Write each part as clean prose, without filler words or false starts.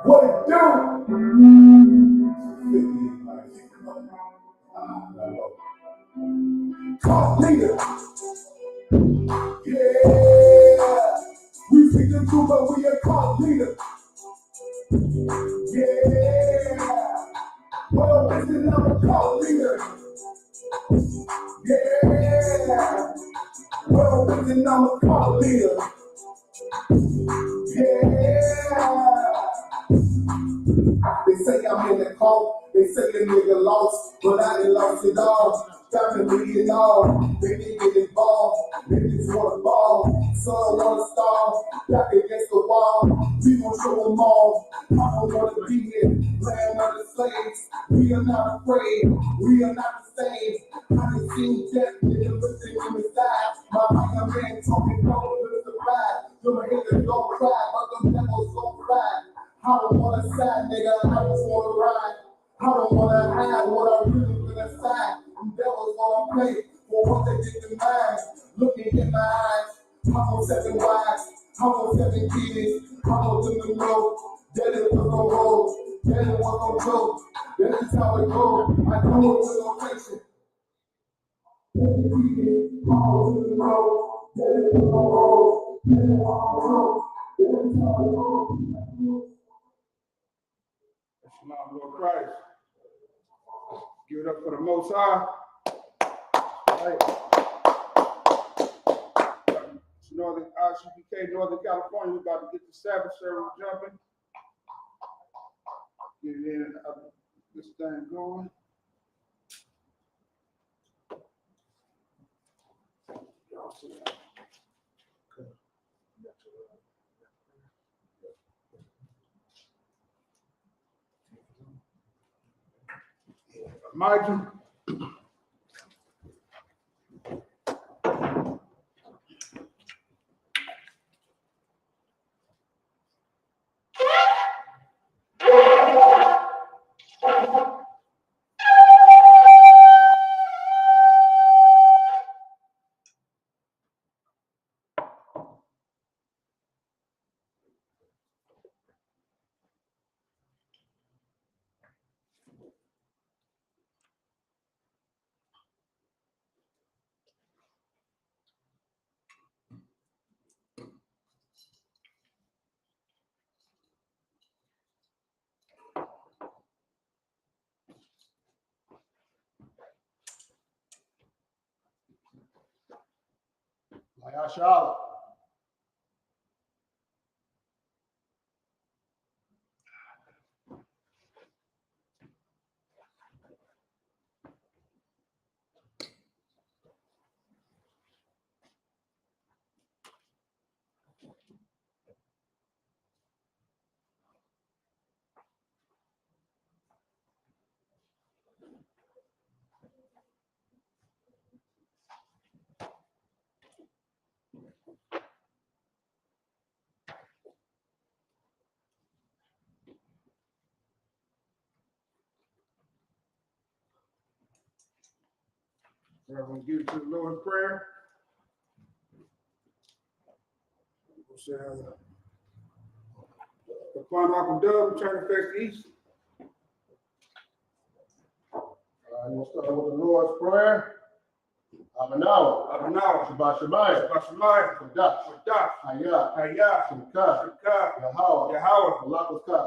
What it do? 50 Talk leader. Yeah. We speak the truth, but we a cult leader. Yeah. Well, listen, I'm a cult leader. Yeah. Well, listen, I'm a cult leader. Yeah. They say I'm in the cult. They say the nigga lost, but I done lost it all. Got to be it all. They didn't get involved. Niggas want a ball. Son want a star. Back against the wall. We gon' show them all. I don't wanna be here. Land of the slaves. We are not afraid. We are not the same. I done seen death, nigga, looking in his eyes. My young man told me no, it's a ride. Them haters don't cry, but them devils don't cry. I don't wanna side, nigga, I just wanna ride. I don't wanna hide what I really been inside. Them devils wanna play for what they think in mind. Looking in my eyes, I'm on 7 wives, I'm on 7 kids, I'm on them to know that it was on roll, that it was on joke. That is how it goes. I know it was on fiction. I'm on them to know that it was on roll, that it was on joke. That is how it goes. Shalom, Lord Christ. Give it up for the Most High. Right. Northern RCPK, Northern California, we're about to get the Sabbath service jumping. Get it in this thing going. Y'all see that? Okay. Margin. Charlotte. We're going to get into the Lord's Prayer. We'll say, upon Uncle Doug, we turn to face the east. We'll start with the Lord's Prayer. Abanawa, Shabbat Shemayim, Shadah, Hayah, Shemka, Yahweh, Malakaka,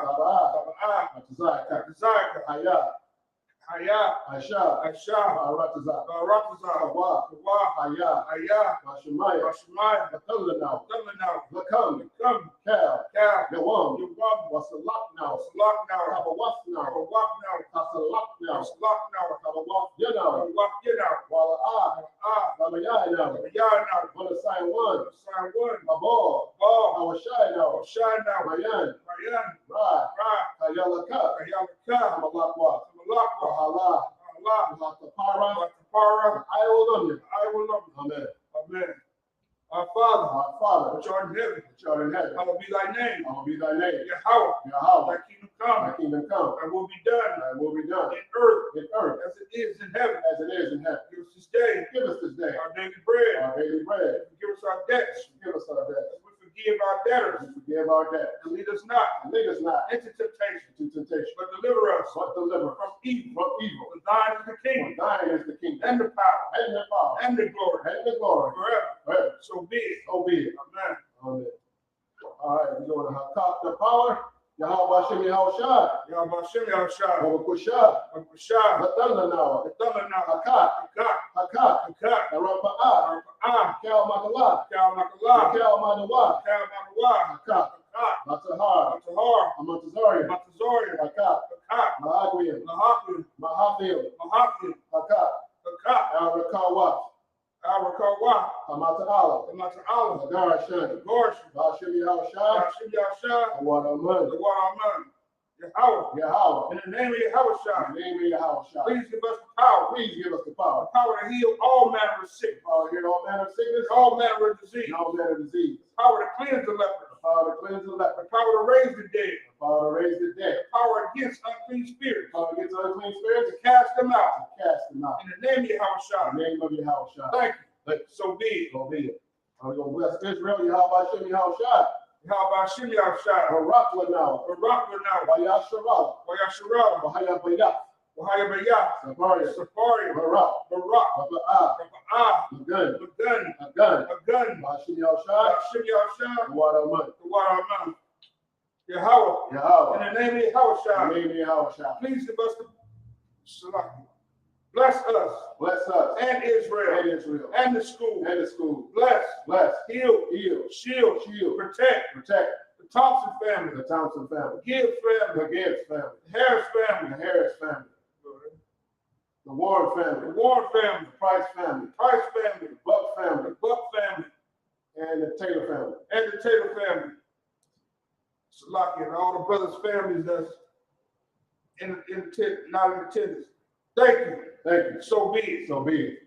Saba'ah, Matazayaka, Hayah, Aisha, Baratazah, Hayah, Mashemayah, Lakam, Cal, Yawam, Wasalaknau, Kabawasnau, Kasalaknau, Kabawaf Yanau, Wala'ah, Lamayayau, Walasayan 1, Mabor, Awashayanau, Mayan, Ra, Kayalaka, Malakwa, Wahala, Lakapara, I will love you. Amen. Our Father, which art in heaven, hallowed be thy name. Yahweh, thy kingdom come, and will be done in earth as it is in heaven. Give us this day our daily bread. Forgive us our debts, as we forgive our debtors. And forgive our debts. And lead us not And lead us not into temptation, into temptation, but deliver us but deliver us from evil. from evil. For thine is the For kingdom, thine is the kingdom, and the power, and the power, and the glory, and the glory, forever. forever. So be it. So be it. Amen. Amen. All right, we're going to Hakak the power. Yahweh Hashem Yahushua. Yahweh Hashem Yahushua. Babakusha. Bakushah. Batanda Nawa. Bethala now. Hakak. Hakak. Hakak. Hakak. Arapa'ah. Arpa'ah. Cal Makala. Kal Makalah. Cal Manawa. Kal Manawa. Hakak. Hakak. Matahar. Matahar. Amatazarian. Matazorian. Hakak. Hakak. Mahagrian. Mahaku. Mahafil. Mahaku. Hakak. Hakak. Al-Rakawa. Arakawa. Hamata'ala. Mata'ala. Agarashan. Gorsh. Hashem Yahushua. Hashem Yahushua. Awadaman. The one Amen. Yahweh. Yahweh. In the name of Yahushua. In the name of Yahushua. Please give us the power. Please give us the power. The power to heal all manner of sickness. Power to heal all manner of sickness, All manner of disease. and all manner of disease. The power to cleanse the lepers. The power to cleanse the leper. The power to raise the dead. The power to raise the dead. The power against unclean spirits. The power against unclean To spirits, cast them out. to cast them out. In the name of In Yahushua. the name of Yahushua. Thank you. Thank you. So be it. So be it. We're going to bless Israel. Yahweh Hashem Yahushua. How about Hashem Yahushua? Barak Lanawa. Barak now. Vayasharala. Wayashirah. Vahayabayah. Wahayabayah. Safaria. Safari. Barak. Barak. Baba'ah. Raba'ah. Magun. Magun. Agun. Magun. Hashem Yahushua. Hashem Yahushua. Wadaman. The water of mouth. Yahweh. Yahweh. In the name of In the Yahushua. name of Yahushua. Please give us the Salaki. Bless us Bless us and Israel and Israel and the school. and the school. Bless, Bless, heal, heal, shield, shield, protect protect the Thompson family, the Thompson family, Gibbs family, the Gibbs family, the Harris the family, Harris family, the Warren the family, Warren family, the Price family, the Price family, the Buck family, the Buck family, and the Taylor family. and the Taylor family. Salaki and all the brothers' families that's not in attendance. Thank you. Thank you. So be it. So be it.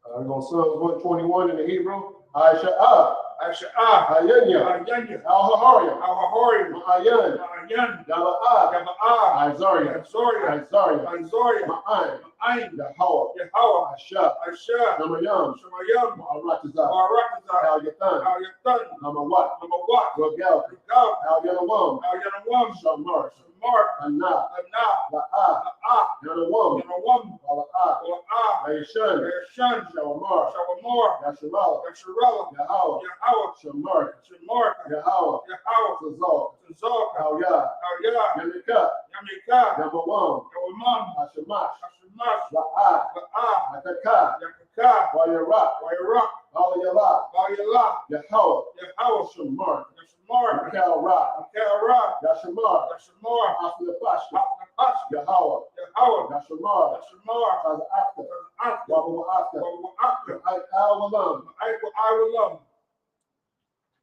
We're going to Psalms 121 in the Hebrew. Aisha'ah, Asha'ah, Ayanya, Ayanya, Al-Hahariya, Al-Hahori, Ma'ayan, Ma'ayan, Yala'ah, Yaba'ah, Isaiah, Azoria, Isaiah, Azoria, Ma'ayin, Ma'ayin, Yahweh, Yahweh, Asha, Asha, Namayam, Shemayam, Ma'aratazah, Barakazah, Al-Yatan, Al-Yatan, Namawat, Namawat, Rogel, Gal, Al-Yanawam, Al-Yanawam, Shamar, Shamar, Anna, Anah, La'ah, La'ah, Yanawam, Yanawam, Wala'ah, La'ah, Aishan, Yashan, Shawamar, Shawamor, Yashamal, Yasharala, Yahweh, Yahweh, Shamar, Shamar, Yahweh, Yahweh, Tazal, Tazal, Al-Yah, Al-Yah, Yamika, Yamika, Yamawam, Yawamam, Hashamash, Hashemash, La'ah, La'ah, Ataka, Yakaka, Wayarak, Wayrak, Al-Yalah, Vayalah, Yahweh, Yahweh, Shamar, Yashamar, Mikal Ra, Yakarah, Yashamar, Yashamar, Afnapashka, Afnakash, Yahweh, Yahweh, Yashamar, Yashamar, Tazafta, Afka, Wabu Afta, Wawaka, Al-Walam. I will love.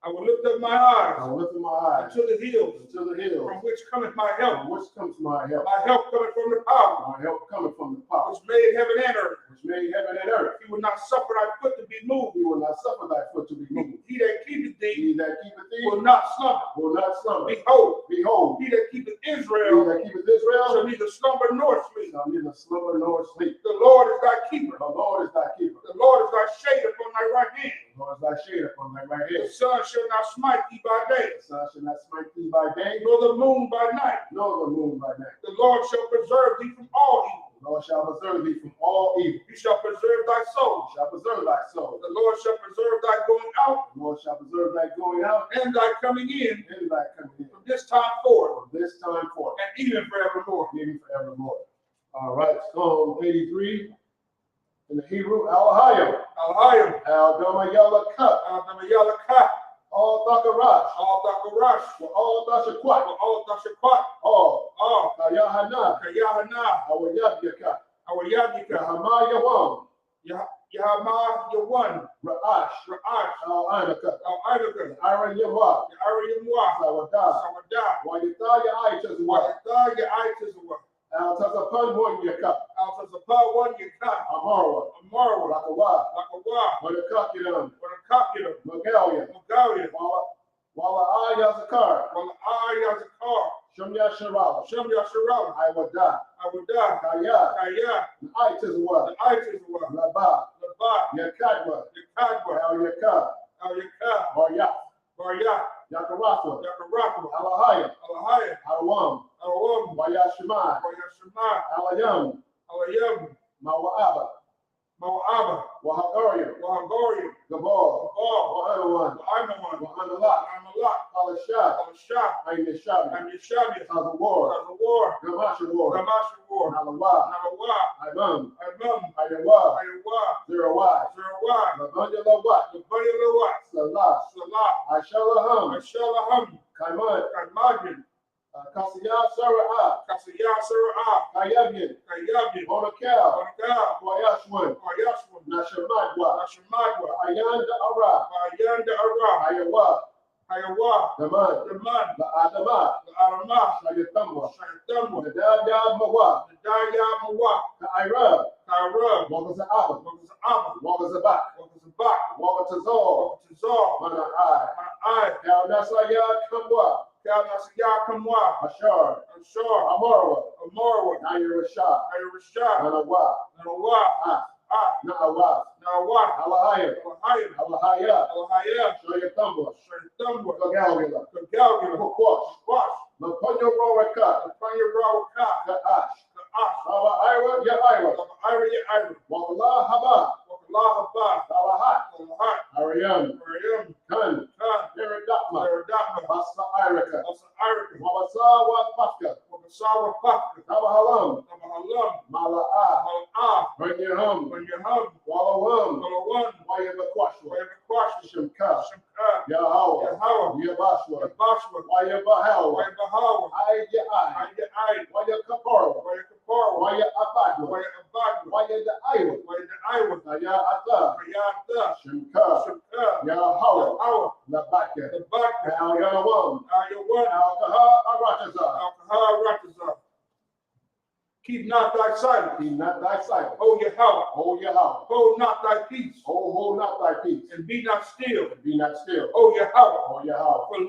I will lift up my eyes I will lift my eyes unto the hills, to the hills, from which cometh my help. from which comes my help. My help cometh from the power, My help coming from the power, which made heaven and earth. which made heaven and earth. He will not suffer thy foot to be moved. He will not suffer thy foot to be moved. He that keepeth thee He that keepeth thee will not slumber. will not slumber. Behold, Behold, he that keepeth he Israel that keepeth Israel shall neither slumber nor sleep. shall neither slumber nor sleep. The Lord is thy keeper. The Lord is thy keeper. The Lord is thy shade upon thy right hand. The Lord is thy shade upon thy right The hand. sun shall not smite thee by day, The sun shall not smite thee by day, nor the moon by night. nor the moon by night. The Lord shall preserve thee from all evil. The Lord shall preserve thee from all evil. He shall preserve thy soul. He shall preserve thy soul. The Lord shall preserve thy going out The Lord shall preserve thy going out and thy coming in and thy coming in from this time forth from this time forth, and even forevermore. even forevermore. All right, Psalm 83 in the Hebrew, Al-Hayim, Alhayim, Al-Damayalakah, Al-Damayalakah, Al-Thakarash, Al-Dakarash, Al-Tashakwat, Al-Dashakwat, Al Kayahana, Kayahana, Awayabyaka, Awayadika, Yahamayawam, Yahama, Yawan, Ra'ash, Ra'ash, Al-Anaka, Al-Aidaka, Aaron Yawah, Ariyamwa, Sawadah, Sawadah, Wayataya Aitazwa, Wayata, Yaitazawa, Al-Tazapan Yaka, Al-Tazapa, One Yaka, Amarwa, Amarwa, Lakawa, Lakawa, Manakakiram, Wanakakira, Magalia, Magalia, Wala Ayazakar, Ayazakar, Shumya Sharala, Shem Yasharala, Iwada, Awada, Kaya, Kaya, Aitazwa, the Aitazawa, Laba, Laba, Yakadwa, Yakadwa, Al Yaka, Al Abba, Wahagorian, Wahagorian, Gabal, Gabal, Wahanawan, Wahanawan, Wahanalak, Amalak, Palashad, Alashah, Ayin Shabi, and Yeshabiah, Tazawar, War, Gamashawar, Damashawar, Nalawa, Nalawa, Ibam, Ibam, Ayawa, Ayawa, Zerawai, Zerawai, Labandalawat, Labayalawat, Salah, Salah, Ashalaham, Ashalaham, Kaiman, Kaimagin, Kasiyah Sarah, Kasiyah Sarah, Kayabin, Kayabin, Bonakal, Bonakal, Koyashwan, Koyashwan, Nashamadwa, Nashamadwa, Ayanda Ara, Ayanda Ara, Ayawa, Hayawa, Daman, Daman, La Adama, Arama, Shayatamwa, Shayatamwa, Nadada Mawa, Nadaya Mawa, Kaira, Kaira, Wagaza Abba, Wakaza Wagaza Bak, Wakaza Wagatazor, Wakaza Mana I, I, Cal Nasaya Kamwa, Kalnasaya Kamwa, Ashar, Ashar, Amarwa, Amarwa, Nair Rashad, Irishah, Nanawa, Nawa, Naawa, Nawa, Alahaya, Alahaya, Alahaya, Alahaya, Shayatamwa, Shayatamwa, Kagalgala, Kagalgala, Kokwash, Wash, Mapunyo Roraka, Panya Rawaka, Kaash, Kaash, Baba Ira, Ya Ira, Ira, Ira, Wakala Haba, Wakallah Haba, Salahat, Salahat, Ariam, Mariam, Khan, Khan, Eridakma, Merodakma, Basa Irika, Asa Irika, Wabasa Wapaka, Wakasawa Paka, Tabahalam, Namahalam, Mala'a, Mal'ah, Banyaham, Banyaham, Walawam, Malawan, Wayabakwashwa, Wayabakwasha, Shimka, Shimka, Yahawa, Yahawa, Yabashwa, Yabashwa, Wayabahawa, Wayabahawa, Ayai, Ayai, Wayakaparwa, Wayakapara, Wayabadwa, Wayabadwa, Wayadaiwa, Wayadaiwa, Ayata, Ayata, Shimka, Shimka, Yahawa, Yahawa, Labaka, Labaka, Al-Yanawam, Ayawan, Al-Kaha, Arataza, Alkahar, Ratazah. Keep not thy silence. Keep not thy silence. Hold your house. Hold your house. Hold not thy peace. Hold not thy peace. And be not still. Be not still. Hold your house. Hold your house. For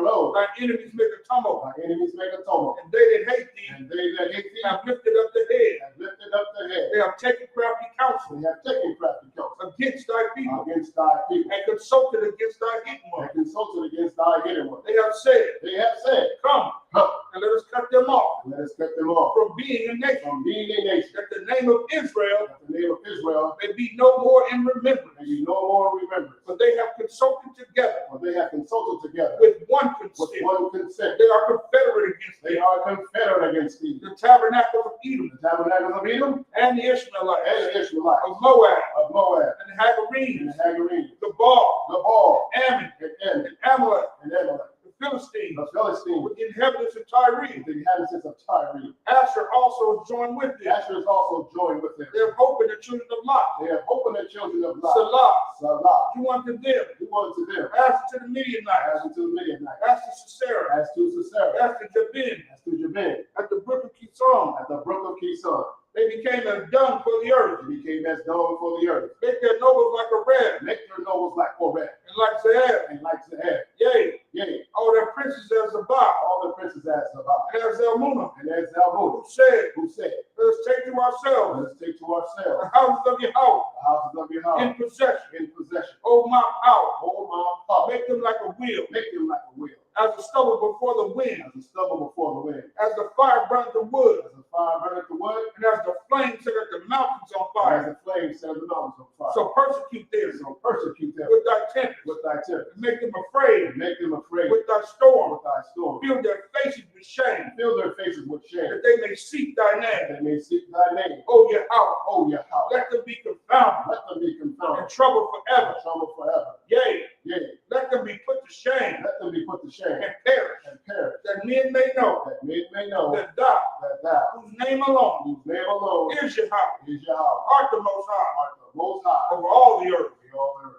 lo, thine enemies make a tumult. Thy enemies make a tumult. And they that hate thee And they that hate thee have lifted up the head. have lifted up the head. They have taken crafty counsel They have taken crafty counsel against thy people. against thy people. And consulted against thy hidden And one. consulted against thy hidden one. They have said, They have said, come, come, and let us cut them off let us cut them off from being a nation. from being a nation. That the name of Israel That the name of Israel may be no more in remembrance. may be no more remembered. For they have consulted together For they have consulted together with one with consent. one consent. They are confederate against They thee. are confederate against thee. The tabernacles of Edom The tabernacles of Edom and the Ishmaelites and the Ishmaelites of Moab of Moab and the and Hagarenes, the Hagarenes, Gabal, Gabal Ammon, and and Amalek, Amalek, the Philistines, the Philistines, with the inhabitants of Tyre. the inhabitants of Tyre. Asher also is joined with them. Asher is also joined with them. They have hope in the children of Lot. They have opened the children of Lot. Salah, Salah. do unto them, Do unto them as to the Midianites, as unto the Midianites, as to Sisera, as to Sisera, as to Jabin, as to Jabin, at the brook of Kison. at the brook of Kison. They became as dung for the earth. They became as dung for the earth. Make their nobles like a ram, Make their nobles like Oreb, and like Zahab. and like Zahab. Yea, Yea, all their princes as Zabah, all the princes as Zabah, and as Zalmunna, and as Zalmunna, who said, who said, let us take to ourselves let us take to ourselves the houses of Yahweh the houses of your in house possession. in possession. O my power, Hold my power. make them like a wheel, Make them like a wheel, as the stubble before the wind, as a stubble before the wind, as the fire burns the wood, as the fire burneth the wood, and as the flame setteth the mountains on and fire. as the flame set the mountains on fire. So persecute them So persecute them with thy tempest, with thy tempest, and make them afraid and make them afraid with thy storm. with thy storm. Fill their faces with shame, Fill their faces with shame, that they may seek thy that name. they may seek thy name. O Yahweh, O Yahweh, let them be confounded let them be and confounded, troubled forever. troubled forever. Yea, Yea, let them be put to shame let them be put to shame and perish, and perish, that men may know that men may know that thou, that thou, whose name alone whose name alone is Yahweh, is Yahweh, art the most high art the most high over all the earth. over all the earth.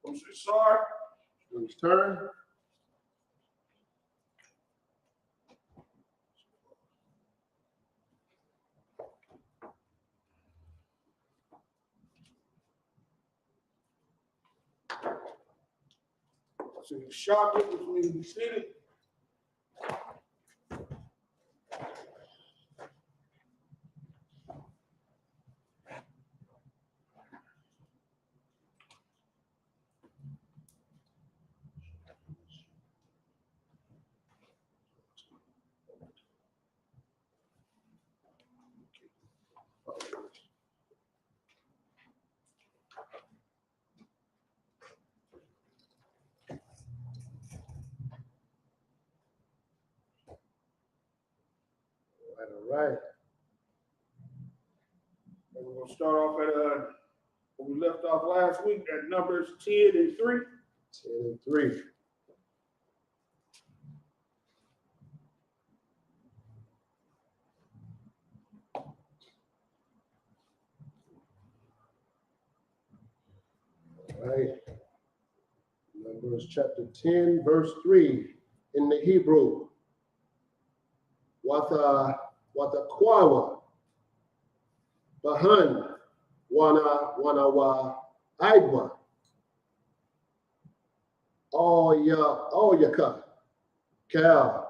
From Sisar, To his turn, so you shot it, which means you see it. right. And we're going to start off at where we left off last week at Numbers 10 and 3. 10 and 3. All right. Numbers chapter 10, verse 3 in the Hebrew. Wata kwawa bahan wana wa aidwa all yaka Cal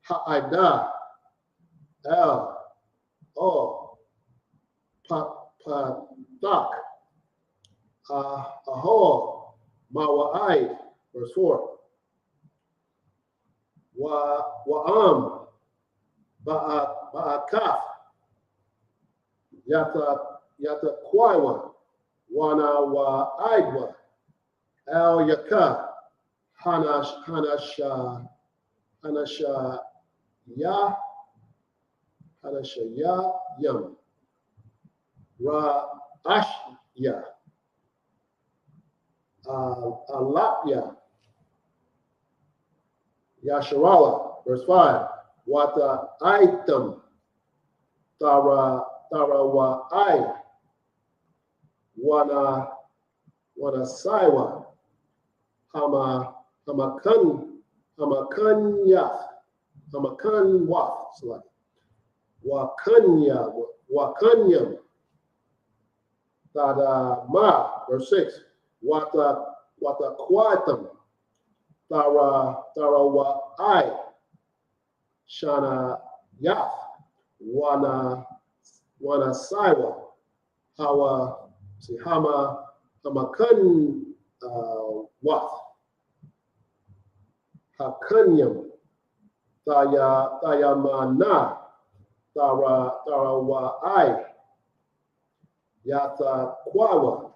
Ha'ida El O Patak Ahor Mawa'id, verse 4. Wa'am Ba'akaf Yata Kwaiwa Wana Wa'idwa El Yaka Hanasha Ya Yam Ra Ashya Alapya Yasharala, verse 5. Wata item Tara wa I Wana Saiwa Hamakan Wath, Wakanyam Tada Ma, verse 6. Wata Quatam Tara wa I Shana Yath Wana Saiwa Hamakan Wath Hakanyam Tayamana Tara wa I Yata Kwawa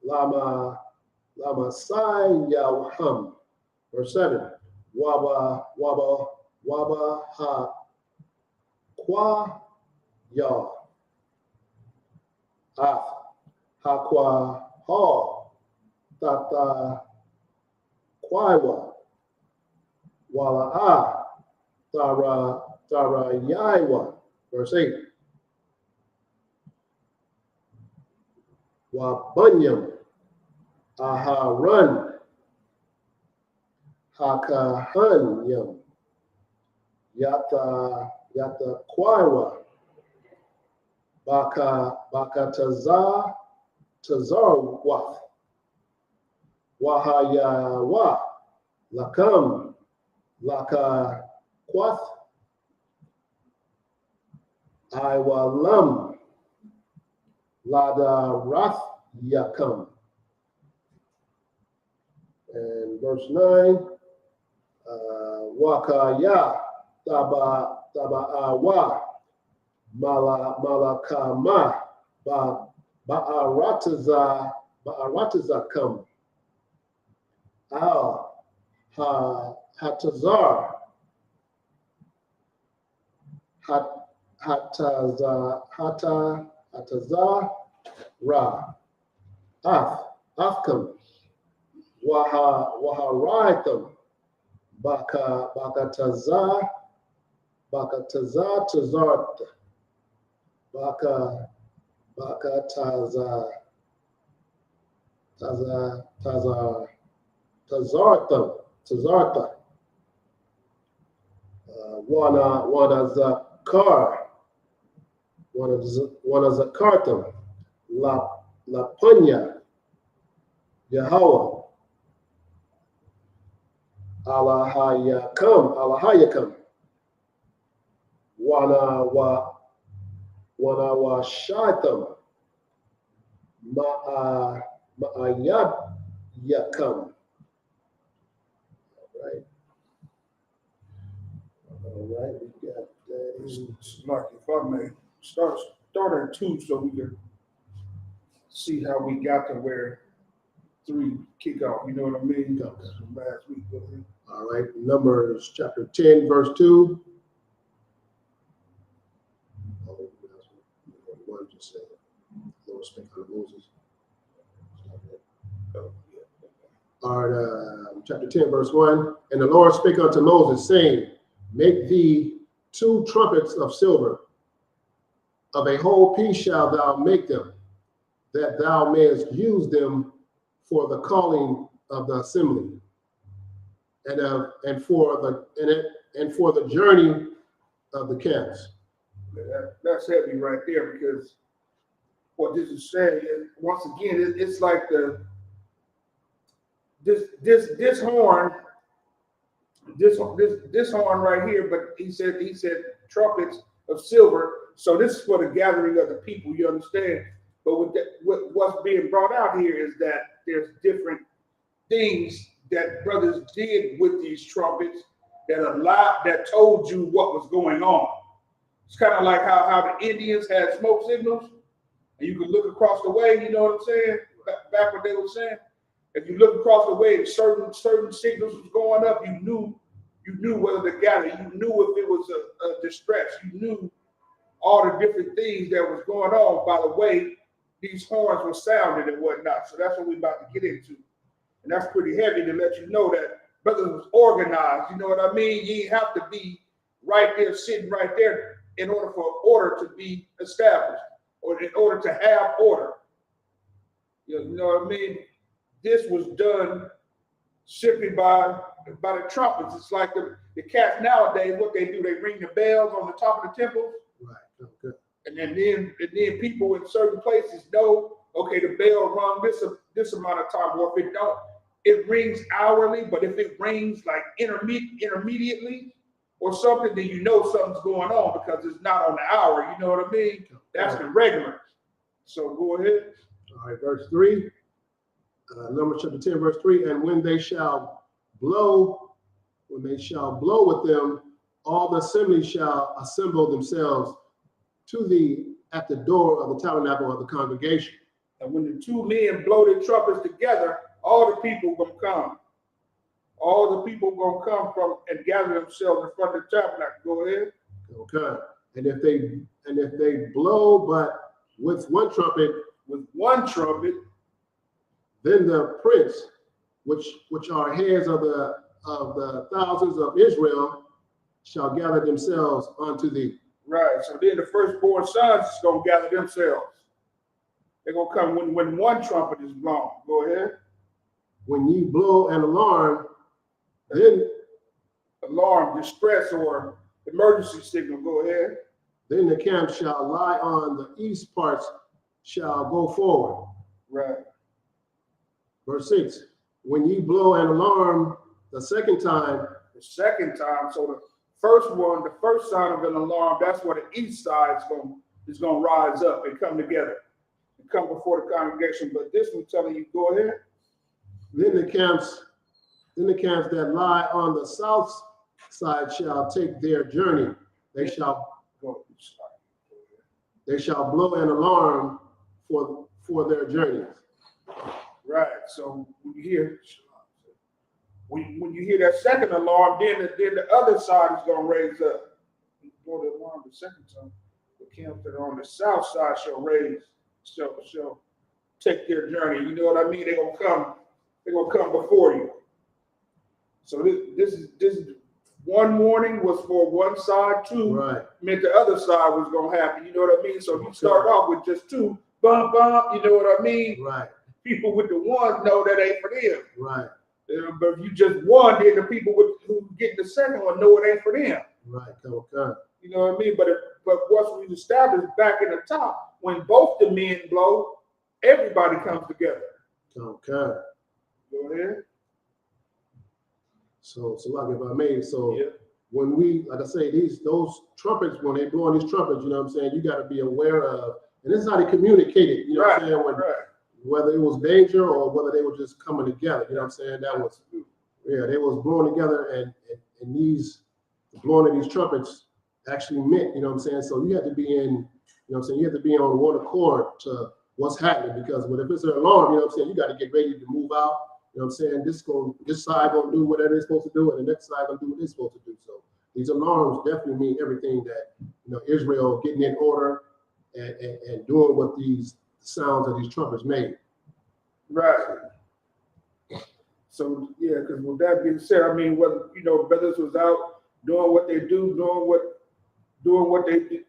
Lama Sai Yawham, verse 7. Waba Ha Kwa Ya Af Hakwa Ha Tata Kwaiwa Wala Tara Yaiwa, verse 8. Wabunyam Aharan Hakahanyam Yata Kwaiwa Baka Tazarwath Wahayawa Lakam Laka Kwath Iwalam Lada Rath Yakam. And verse 9, Wakaya Taba Awa Malakama Ba'arataza Kam Al Hatazar Hatazar Ra Afkam Waharaitam Bakataza Tazart Tazarta Wana Zakartam La Punya Yahweh Alahayakam Wana Shaitam Ma'ayab Yakam. All right, we got that. Like if I may start at 2 so we can see how we got to where 3 kick off. You know what I mean? Okay. From last week. All right, Numbers chapter 10, verse 2. just say, the Lord spake unto Moses. All right, chapter 10, verse 1. And the Lord spake unto Moses, saying, make thee 2 trumpets of silver. Of a whole piece shalt thou make them, that thou mayest use them for the calling of the assembly, and for the journey of the camps. That's heavy right there, because what this is saying is, once again, it's like this horn, this horn right here. But he said trumpets of silver. So this is for the gathering of the people. You understand? But what's being brought out here is that there's different things that brothers did with these trumpets that told you what was going on. It's kind of like how the Indians had smoke signals, and you could look across the way. You know what I'm saying? Back what they were saying. If you look across the way and certain signals was going up, you knew whether to gather. You knew if it was a distress. You knew all the different things that was going on by the way these horns were sounded and whatnot. So that's what we're about to get into. And that's pretty heavy to let you know that brothers was organized. You know what I mean? You have to be right there, sitting right there, in order for order to be established, or in order to have order. You know what I mean? This was done simply by the trumpets. It's like the cats nowadays, what they do, they ring the bells on the top of the temples. Right. Okay. And then people in certain places know, okay, the bell rung this amount of time, or if it don't, it rings hourly. But if it rings like intermediately or something, then you know something's going on, because it's not on the hour. You know what I mean? That's the regulars. So go ahead. All right, verse 3. Numbers chapter 10, verse 3. And when they shall blow with them, all the assembly shall assemble themselves to thee at the door of the tabernacle of the congregation. And when the 2 men blow their trumpets together, all the people gonna come. All the people gonna come from and gather themselves in front of the tabernacle. Go ahead. Okay. And if they blow but with one trumpet, then the prince, which are heads of the thousands of Israel, shall gather themselves unto thee. Right. So then the firstborn sons is gonna gather themselves. They're gonna come when one trumpet is blown. Go ahead. When ye blow an alarm, then alarm, distress, or emergency signal. Go ahead. Then the camp shall lie on the east parts, shall go forward. Right. Verse 6. When ye blow an alarm the second time. So the first sign of an alarm, that's where the east side is going to rise up and come together and come before the congregation. But this one telling you, go ahead. Then the camps that lie on the south side shall take their journey. They shall blow an alarm for their journeys. Right. So when you hear that second alarm, then the other side is going to raise up. You blow the alarm the second time, the camps that are on the south side shall take their journey. You know what I mean? They're gonna come before you. So this is one morning was for one side, 2 right. meant the other side was gonna happen. You know what I mean? So if you start off with just 2, bump, you know what I mean? Right. People with the ones know that ain't for them. Right. But if you just one, then the people who get the second one know it ain't for them. Right. Okay. You know what I mean? But once we established back in the top, when both the men blow, everybody comes together. Okay. Go ahead. So like if I may, Yeah. when we, like I say, those trumpets, when they blow on these trumpets, you know what I'm saying, you got to be aware of, and this is how they communicated, you know what I'm saying, whether it was danger or whether they were just coming together, you know what I'm saying, they was blowing together, and these blowing of these trumpets actually meant, you know what I'm saying, so you have to be in, you know what I'm saying, you have to be on one accord to what's happening, because if it's an alarm, you know what I'm saying, you got to get ready to move out. You know what I'm saying? This side gonna do whatever they're supposed to do, and the next side gonna do what they're supposed to do. So these alarms definitely mean everything that, you know, Israel getting in order and doing what these sounds of these trumpets made. Right. So yeah, because with that being said, I mean, whether brothers was out doing what they do, doing what they do,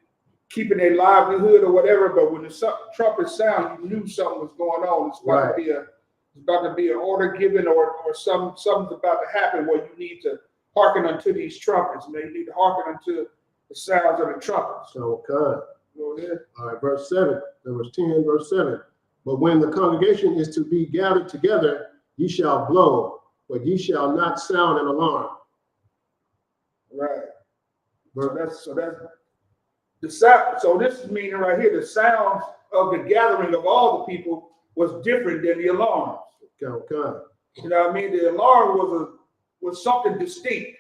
keeping their livelihood or whatever, but when the trumpet sound, you knew something was going on. It's about to be an order given, or something's about to happen where you need to hearken unto these trumpets, man. You need to hearken unto the sounds of the trumpets. So God. Go ahead. All right, verse 7, Numbers 10, verse 7. But when the congregation is to be gathered together, ye shall blow, but ye shall not sound an alarm. Right. So that's the sound. So this is meaning right here, the sounds of the gathering of all the people was different than the alarms. Okay. You know what I mean? The alarm was something distinct.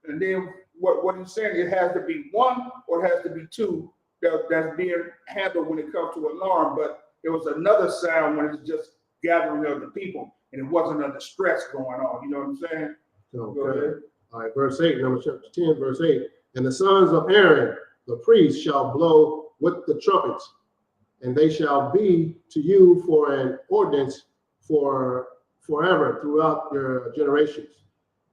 And then what he's saying, it has to be one or it has to be two that's being handled when it comes to alarm. But there was another sound when it's just gathering of the people and it wasn't under stress going on. You know what I'm saying? Okay. Go ahead. All right, verse 8, Numbers chapter 10, verse 8. And the sons of Aaron, the priests, shall blow with the trumpets, and they shall be to you for an ordinance for forever throughout your generations.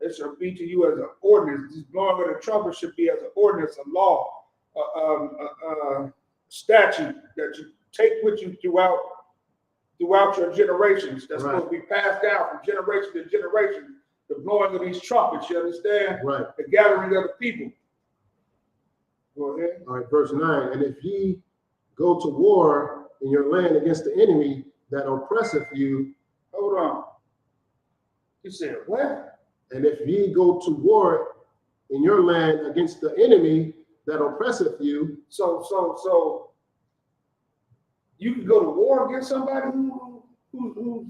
It shall be to you as an ordinance. This blowing of the trumpet should be as an ordinance, a law, a statute that you take with you throughout your generations. That's supposed to be passed down from generation to generation. The blowing of these trumpets, you understand? Right. The gathering of the people. Go ahead. All right, verse 9. And if ye go to war in your land against the enemy that oppresseth you. Hold on. He said, what? And if ye go to war in your land against the enemy that oppresseth you. So you can go to war against somebody who's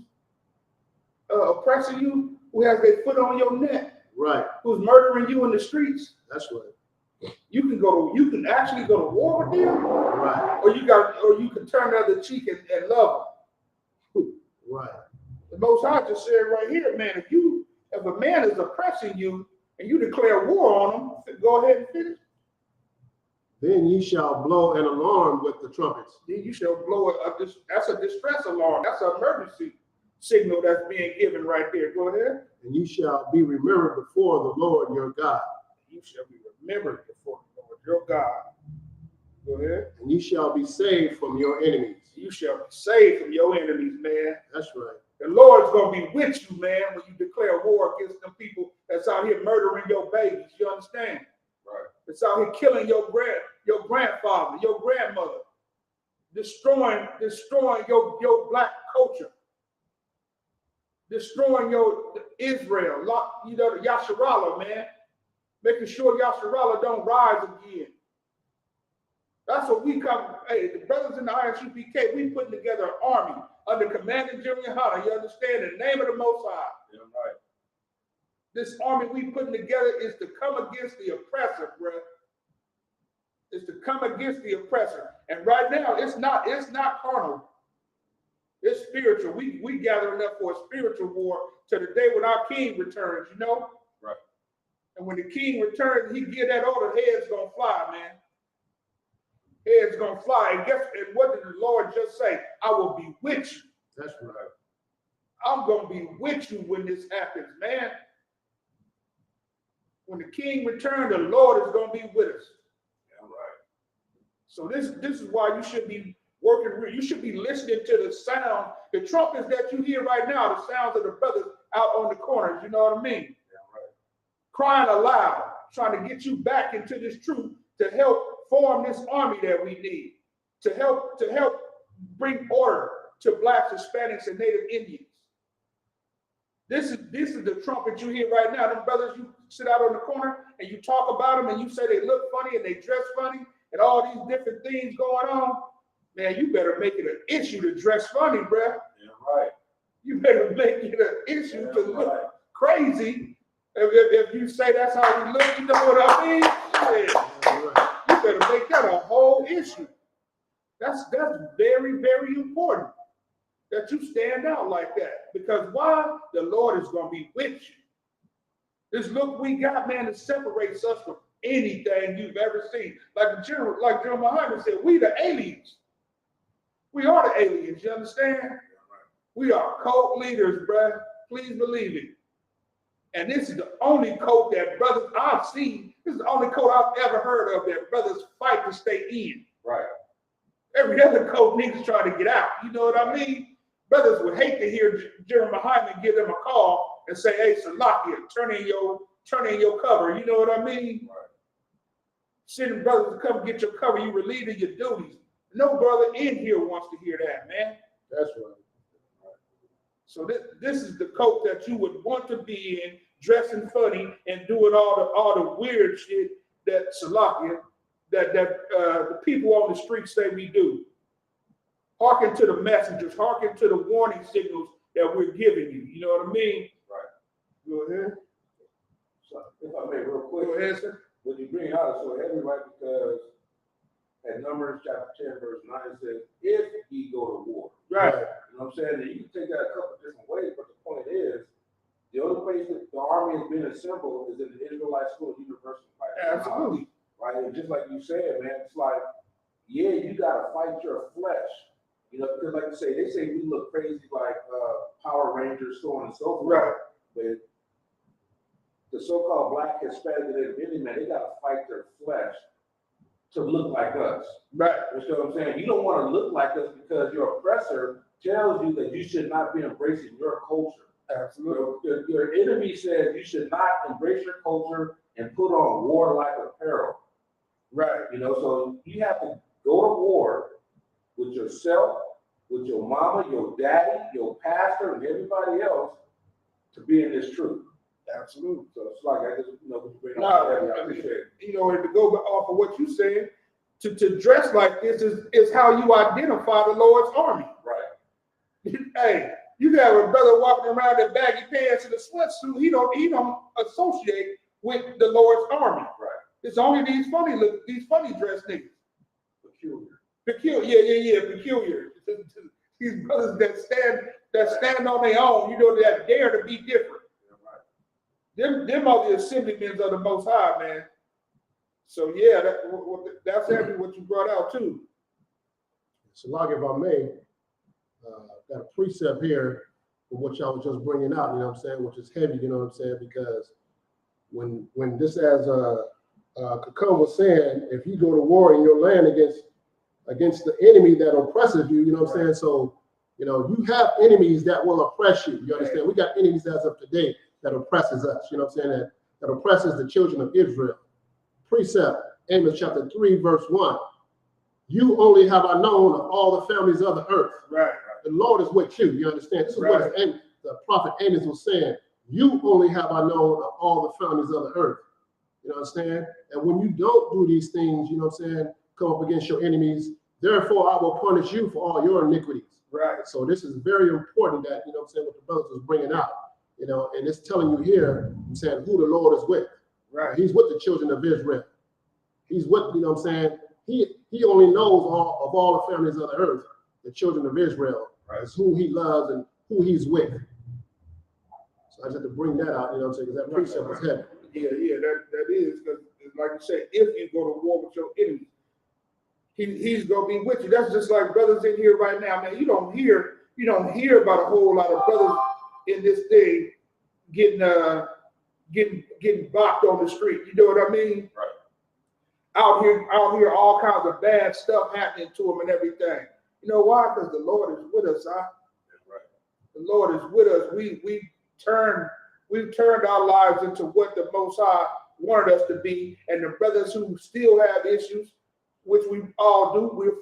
oppressing you, who has their foot on your neck, right? Who's murdering you in the streets. That's right. You can actually go to war with them, right? Or you can turn the other cheek and love them, right? The Most High just said right here, man, if a man is oppressing you and you declare war on him, go ahead and finish. Then ye shall blow an alarm with the trumpets. Then you shall blow that's a distress alarm. That's an emergency signal that's being given right there. Go ahead. And ye shall be remembered before the Lord your God. You shall be remembered before the Lord your God. Go ahead. And ye shall be saved from your enemies. You shall be saved from your enemies, man. That's right. The Lord's going to be with you, man, when you declare war against them people that's out here murdering your babies. You understand? Right. It's out here killing your grandfather, your grandmother, destroying your black culture, destroying your Israel, the Yasharallah, man, making sure Yasharallah don't rise again. That's what we come. Hey, the brothers in the ISUPK, we putting together an army under Commander Junior Hunter. You understand? In the name of the Most High. Yeah, right. This army we putting together is to come against the oppressor, bro. It's to come against the oppressor. And right now, it's not carnal. It's spiritual. We gathering up for a spiritual war to the day when our king returns, you know? Right. And when the king returns, he give that order, heads gonna fly, man. Heads gonna fly. And what did the Lord just say? I will be with you. That's right. I'm gonna be with you when this happens, man. When the king returns, the Lord is gonna be with us. Yeah, right. So this is why you should be working. You should be listening to the sound, the trumpets that you hear right now, the sounds of the brothers out on the corners. You know what I mean? Yeah, right. Crying aloud, trying to get you back into this truth to help form this army that we need, to help bring order to Blacks, Hispanics, and Native Indians. This is the trumpet you hear right now. Them brothers, you sit out on the corner and you talk about them and you say they look funny and they dress funny and all these different things going on. Man, you better make it an issue to dress funny, bruh. Yeah, right. You better make it an issue to look crazy. If you say that's how we look, you know what I mean? Yeah. You better make that a whole issue. That's very, very important that you stand out like that. Because why? The Lord is going to be with you. This look we got, man, it separates us from anything you've ever seen. Like General Muhammad said, we the aliens. We are the aliens, you understand? We are cult leaders, bruh. Please believe it. And this is the only cult that brothers I've seen. This is the only cult I've ever heard of that brothers fight to stay in. Right. Every other cult niggas trying to get out. You know what I mean? Brothers would hate to hear General Muhammad give them a call and say, hey, Salakia, turn in your cover. You know what I mean? Right. Sending brothers to come get your cover, you relieving your duties. No brother in here wants to hear that, man. That's right. So this is the cult that you would want to be in, dressing funny and doing all the weird shit that Salakia, that the people on the street say we do. Hearken to the messengers, hearken to the warning signals that we're giving you. You know what I mean? Right. Go ahead. So if I may, real quick, Go ahead, sir. what you bring out is so heavy, right? Because at Numbers chapter 10, verse 9, it says, if ye go to war. Right. You know what I'm saying? And you can take that a couple different ways, but the point is, the only place that the army has been assembled is in the Israelite School of Universal Fight. Absolutely. Right? And just like you said, man, it's like, yeah, you got to fight your flesh. You know, because like you say, they say we look crazy like Power Rangers, so on and so forth. Right. But the so-called black Hispanic identity, man, they got to fight their flesh to look like us. Right. You know what I'm saying? You don't want to look like us because your oppressor tells you that you should not be embracing your culture. Absolutely. Your enemy says you should not embrace your culture and put on warlike apparel. Right. You know, so you have to go to war with yourself, with your mama, your daddy, your pastor, and everybody else to be in this truth. Absolutely. So it's like I just, you know, I appreciate it. You know, and to go off of what you said, to dress like this is how you identify the Lord's army. Right. Hey, you got a brother walking around in baggy pants and a sweatsuit. He don't associate with the Lord's army. Right. It's only these funny dress niggas. Peculiar. Yeah, peculiar. These brothers that stand on their own, you know, that dare to be different. Yeah, right. Them are the assemblymen of the Most High, man. So yeah, that's exactly what you brought out too. So, like, if I may, got a precept here for what y'all was just bringing out, you know what I'm saying, which is heavy, you know what I'm saying, because when this, as Kakun was saying, if you go to war in your land against the enemy that oppresses you, you know what I'm saying, so, you know, you have enemies that will oppress you, you understand? We got enemies as of today that oppresses us, you know what I'm saying, that oppresses the children of Israel. Precept, Amos chapter 3, verse 1. You only have I known of all the families of the earth. Right. The Lord is with you. You understand? This is what the prophet Amos was saying. You only have I known of all the families of the earth. You understand? And when you don't do these things, you know what I'm saying, come up against your enemies, therefore I will punish you for all your iniquities. Right. So this is very important that, you know what I'm saying, what the brothers was bringing out. You know, and it's telling you here, I'm saying, who the Lord is with. Right. He's with the children of Israel. He's with, you know what I'm saying, he only knows all the families of the earth, the children of Israel, right, is who he loves and who he's with. So I just have to bring that out, you know what I'm saying, because that precept was heavy. Yeah, that is, because like you said, if you go to war with your enemies, he's gonna be with you. That's just like brothers in here right now, man. You don't hear about a whole lot of brothers in this day getting bopped on the street. You know what I mean? Right. Out here, all kinds of bad stuff happening to them and everything. You know why? Because the Lord is with us, huh? Right. The Lord is with us. We've turned our lives into what the Most High wanted us to be, and the brothers who still have issues, which we all do,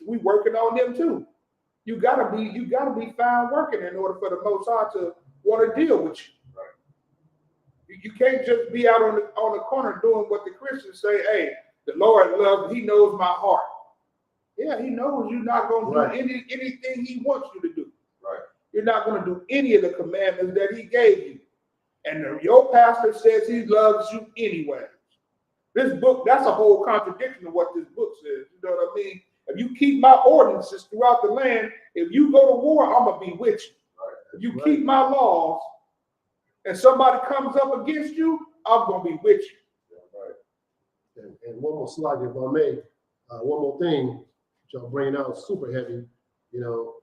we working on them too. You gotta be found working in order for the Most High to want to deal with you. Right. You can't just be out on the corner doing what the Christians say. Hey, the Lord loves, he knows my heart. Yeah, he knows you're not going to do anything he wants you to do. Right. You're not going to do any of the commandments that he gave you. And your pastor says he loves you anyway. This book, that's a whole contradiction of what this book says. You know what I mean? If you keep my ordinances throughout the land, if you go to war, I'm going to be with you. Right. If you keep my laws and somebody comes up against you, I'm going to be with you. Right. And one more slide, if I may, one more thing, which I'm bringing out super heavy, you know,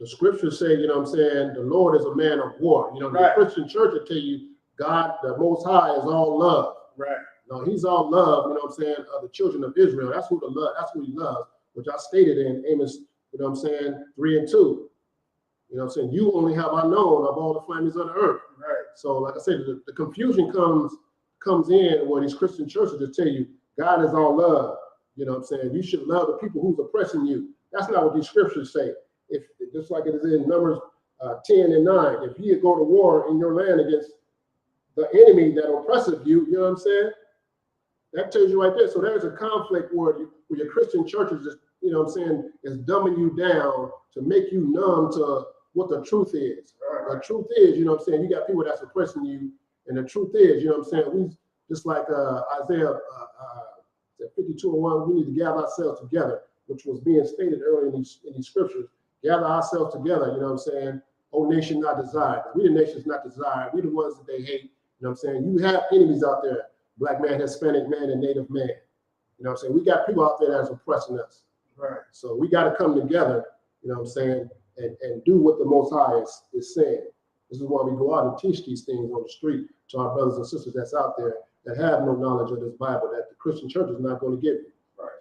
the scriptures say, you know what I'm saying, the Lord is a man of war. You know, the Christian church will tell you God, the Most High, is all love. Right. No, he's all love, you know what I'm saying, of the children of Israel. That's who that's who he loves, which I stated in Amos, you know what I'm saying, 3 and 2. You know what I'm saying? You only have I known of all the families of the earth. Right. So, like I said, the confusion comes in where these Christian churches just tell you God is all love. You know what I'm saying? You should love the people who's oppressing you. That's not what these scriptures say. If just like it is in Numbers 10 and 9, if you go to war in your land against the enemy that oppresses you, you know what I'm saying? That tells you right there. So there's a conflict where your Christian churches just, you know what I'm saying, is dumbing you down to make you numb to what the truth is. Right. The truth is, you know what I'm saying, you got people that's oppressing you, and the truth is, you know what I'm saying, we just like Isaiah 52:1, we need to gather ourselves together, which was being stated earlier in these scriptures. Gather ourselves together, you know what I'm saying? O nation not desired. We the nations not desired. We the ones that they hate. You know what I'm saying? You have enemies out there, Black man, Hispanic man, and Native man. You know what I'm saying? We got people out there that's oppressing us. Right. So we got to come together, you know what I'm saying, and do what the Most High is saying. This is why we go out and teach these things on the street to our brothers and sisters that's out there that have no knowledge of this Bible that the Christian church is not going to give you. Right.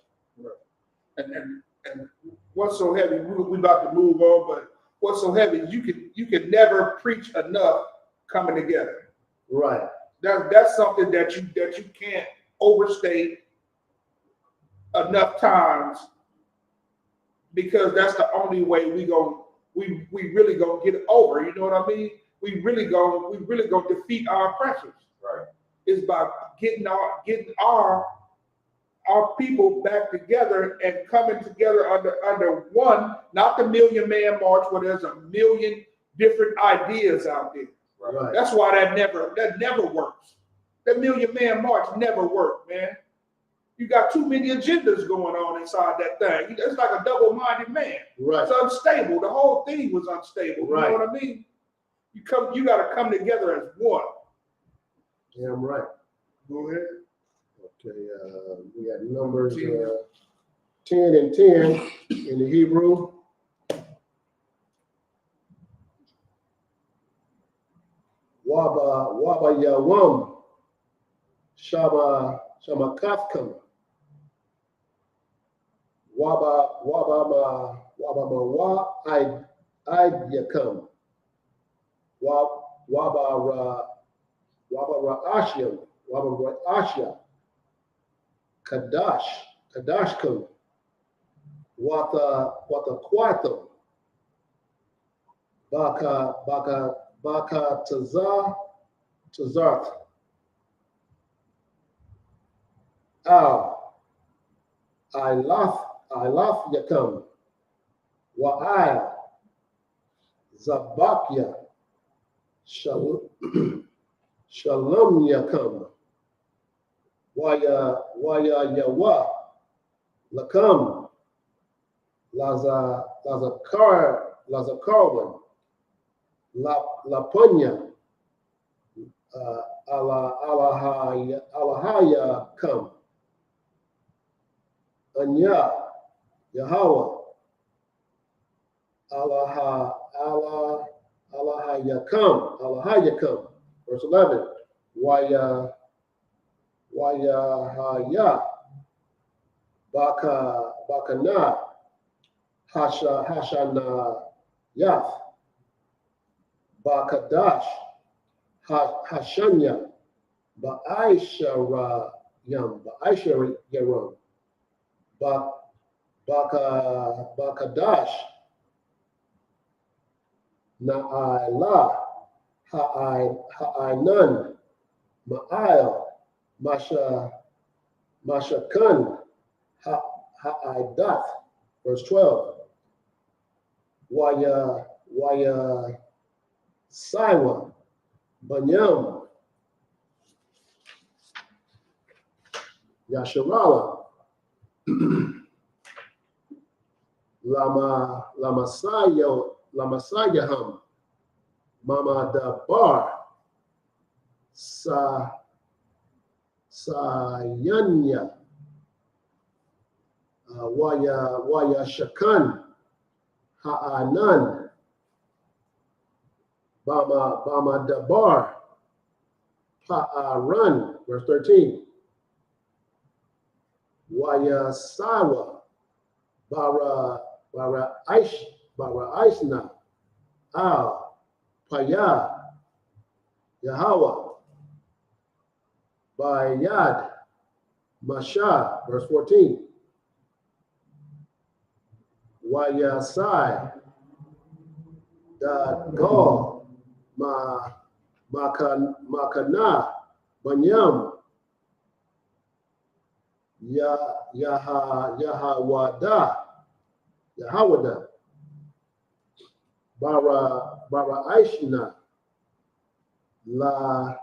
And what's so heavy? We about to move on, but what's so heavy? You can never preach enough coming together. Right. That's something that you can't overstate enough times, because that's the only way we really gonna get over. You know what I mean? We really gonna defeat our oppressors. Right. Is by getting our people back together and coming together under one, not the Million Man March where there's a million different ideas out there. Right. That's why that never works. That Million Man March never worked, man. You got too many agendas going on inside that thing. It's like a double-minded man. Right. It's unstable. The whole thing was unstable. Right. You know what I mean? You got to come together as one. Yeah, I'm right. Go ahead. Okay, we got Numbers 10 and 10 in the Hebrew. Waba Yawam Shama Kafkam Waba Wa Yakam Waba Ashya Kadashkum Wata Kwatam Baka Tazart I love Yakam Wa'aya Zabakya Shalom Yakam Waya Yawa Lakam Lazakarwan Lapunya Alahaya Kam Anya Yahweh Alahayakam. Verse 11. Waya Haya Bakana Hashana Yath Bakadash Hashanya Ba'aishara Yaram Bakadash Na'ala Ha'ainan Ma'al Mashakan Ha'aidath. Verse 12. Waya Saiwa Banyam Yasharala Lamasayaham Mama Dabar Sayanya, Waya Shakan, Ha'anan, Bama Dabar, Pa'aran, verse 13. Waya Sawa, Bara Aishna, Al, Paya, Yahweh, Bayad, Masha, verse 14. Wayasai, Dagol, Makana, Banyam, Yahawada, Bara Aishna, La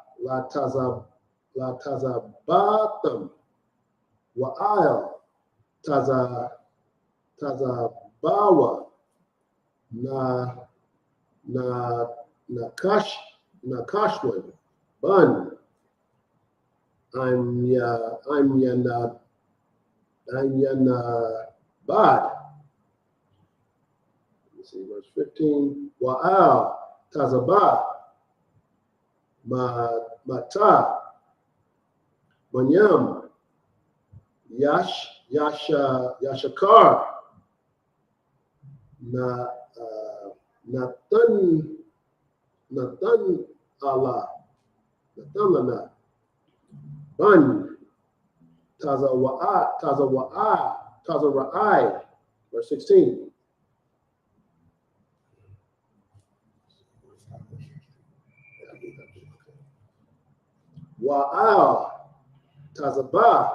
Tazabatam, Wa'al, Tazabawa, Nakashwan, Bun, I'm Bad. Let's see, verse 15. Wa'al, Tazabah, Mata, Banyam, Yashakar, Nathan Allah, Nathan Bun, Tazawai, verse 16. Wa'al, Tazabah,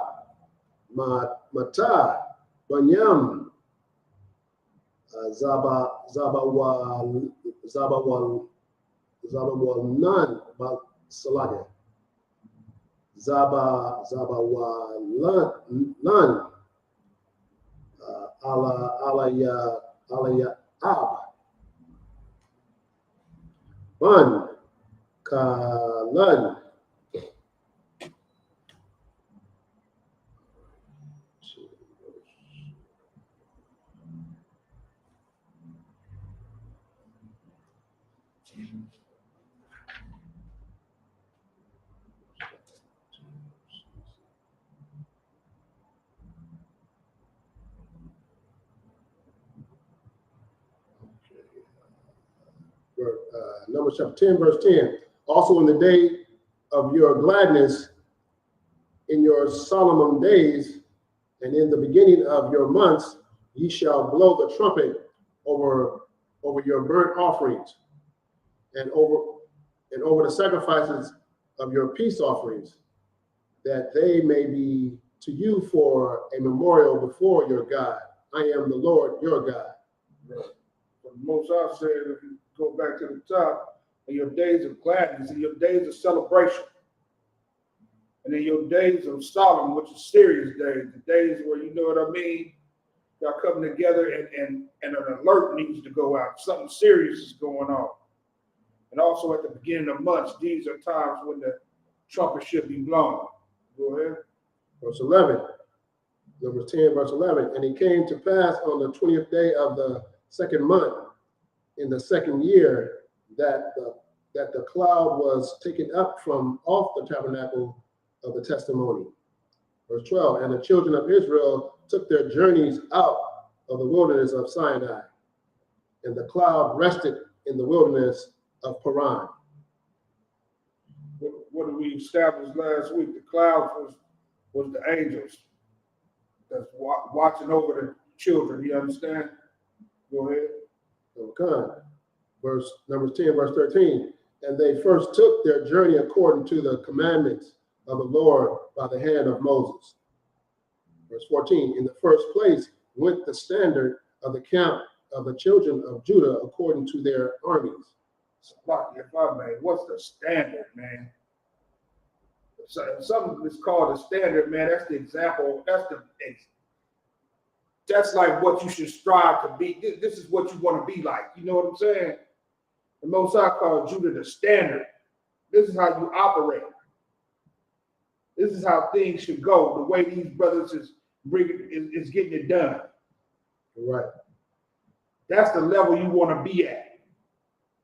Mata, Banyam, Zabawal Salaga, Zabawalan, Alaya Ab, Bun, Kalan. Numbers chapter 10, verse 10. Also in the day of your gladness, in your solemn days, and in the beginning of your months, ye shall blow the trumpet over your burnt offerings, and over the sacrifices of your peace offerings, that they may be to you for a memorial before your God. I am the Lord your God. Right. But Most High said, if you go back to the top, in your days of gladness, in your days of celebration, and in your days of solemn, which is serious days, the days where, you know what I mean, y'all come together and an alert needs to go out. Something serious is going on. And also at the beginning of months, these are times when the trumpet should be blown. Go ahead. Verse 11, Numbers 10, verse 11. And it came to pass on the 20th day of the second month, in the second year, that the cloud was taken up from off the tabernacle of the testimony. Verse 12, and the children of Israel took their journeys out of the wilderness of Sinai, and the cloud rested in the wilderness of Paran. What did we establish last week? The cloud was the angels that's watching over the children. You understand? Go ahead. Okay. Numbers 10, verse 13. And they first took their journey according to the commandments of the Lord by the hand of Moses. Verse 14. In the first place went the standard of the camp of the children of Judah according to their armies. If I may, what's the standard, man? Something is called a standard, man. That's the example. That's like what you should strive to be. This is what you want to be like. You know what I'm saying? The Most High called Judah the standard. This is how you operate. This is how things should go. The way these brothers is getting it done. Right. That's the level you want to be at.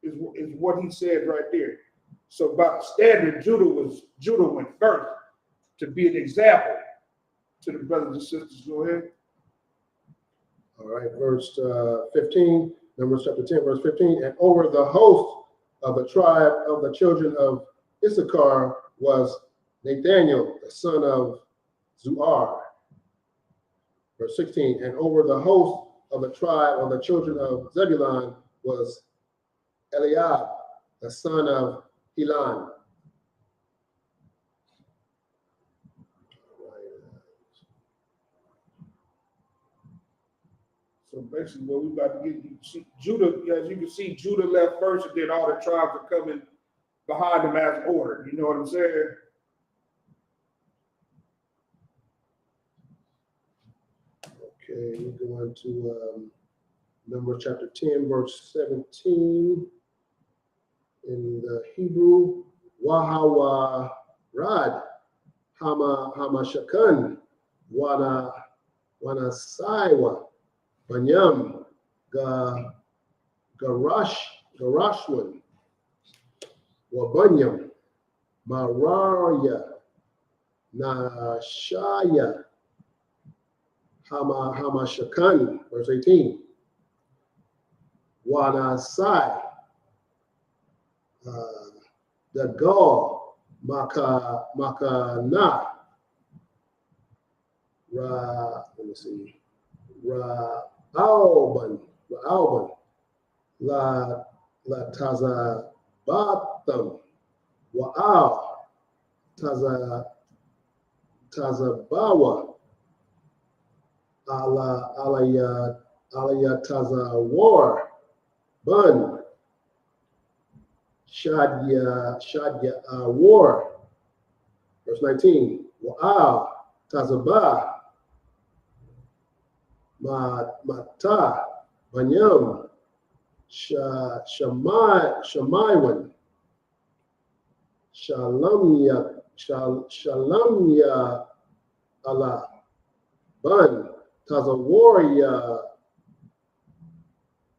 Is what he said right there. So by the standard, Judah went first to be an example to the brothers and sisters. Go ahead. All right, verse 15, Numbers chapter 10, verse 15. And over the host of the tribe of the children of Issachar was Nathaniel, the son of Zuar. Verse 16. And over the host of the tribe of the children of Zebulun was Eliab, the son of Helon. So basically, what we about to get, Judah, as you can see, Judah left first, and then all the tribes are coming behind him as ordered. You know what I'm saying? Okay, we're going to Numbers chapter 10, verse 17. In the Hebrew, Wahawa Rad, Hama Shakan, Wana Saiwa, Banyam, Garashwan, Wabanyam, Maraya, Nashaya, Hama Shakan, verse 18. Wana Sai, the Gaul, Makana, Alban, La Tazabatham, Wa'al, Tazabawa, Alaya Tazawar, Bun, Shadya War, verse 19. Wa'al, Tazabah, Mata, Banyam, Shamaywan, Shalamya Allah, Bun, Tazawarya,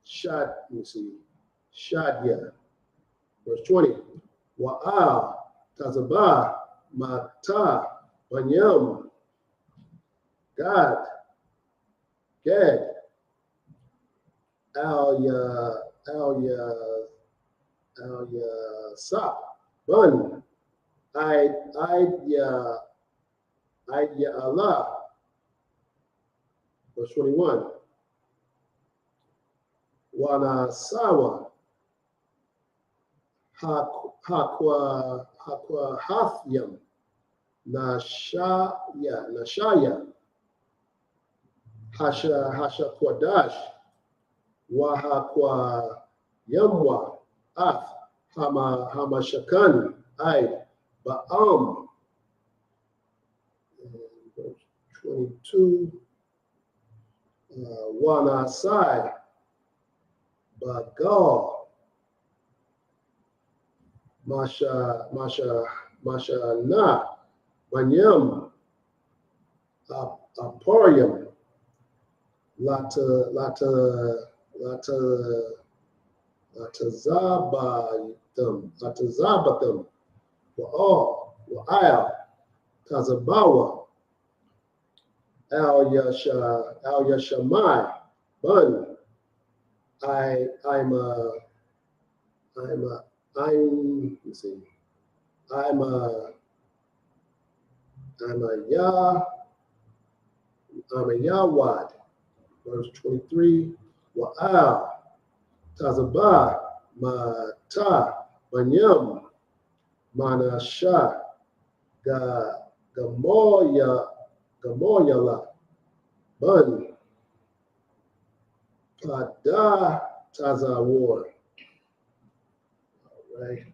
Shadya, verse 20. Wa'al, Tazabah, Mata, Banyam, Gad, Sa, Bun, Idya Allah, verse 21. Wana Sawa, Hakwa Hathyam, Nashaya, Hasha Kwadash, Wahakwa Yamwa, Ath, Hama Shakan, Ba'am, verse 22, Wana Sai, Bagal, Masha Na, Manyam, Aporium, Latazabatham, Wa'al, Tazabawa, Al Yashamai, Bun, I'm a Yawad, verse 23. Wa'al, Tazabah, Mata, Banyam, Manasha, Gamoyala, Bun, Pada, Tazawar. All right.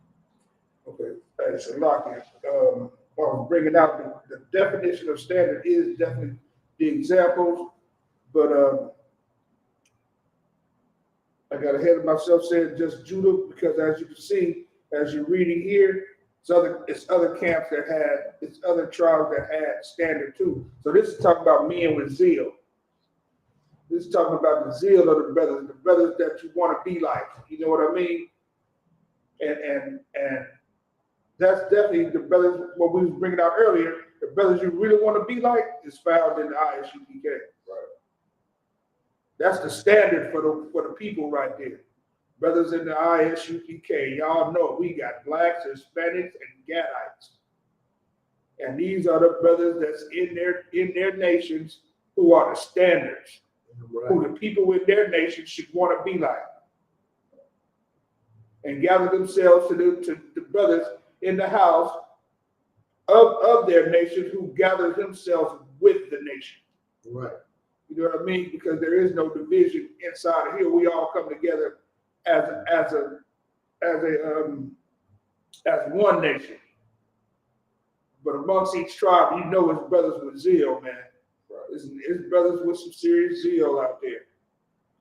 Okay. It's a lot here. Or bringing out the definition of standard is definitely the examples, but I got ahead of myself saying just Judah, because as you can see, as you're reading here, It's other camps that had, it's other tribes that had standard too. So this is talking about men with zeal. This is talking about the zeal of the brothers that you want to be like. You know what I mean? And that's definitely the brothers, what we was bringing out earlier, the brothers you really want to be like is found in the ISUPK. Right. That's the standard for the people right there. Brothers in the ISUPK, y'all know we got blacks, Hispanics, and Gadites. And these are the brothers that's in their nations who are the standards, Right. who the people in their nation should want to be like. And gather themselves to the brothers in the house of their nation who gather themselves with the nation. Right. You know what I mean? Because there is no division inside of here. We all come together as one nation. But amongst each tribe, you know it's brothers with zeal, man. Right. It's brothers with some serious zeal out there.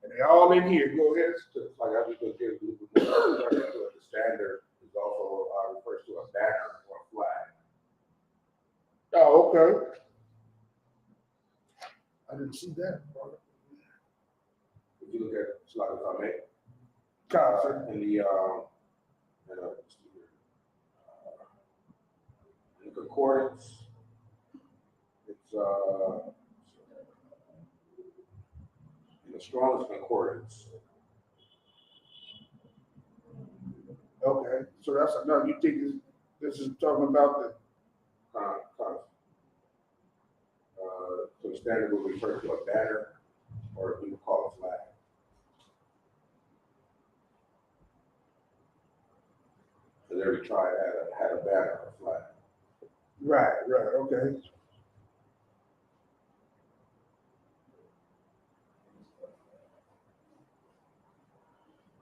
And they all in here. Go ahead. Like I just looked at a little bit more. The standard is also refers to a banner or a flag. Oh, okay. I didn't see that. If you look at slide comment, Concept. in the concordance, it's in the strongest concordance. Okay. So that's another. You think this is talking about the So the standard will refer to a banner, or we would call a flag. Because every tribe had a banner or a flag. right, okay.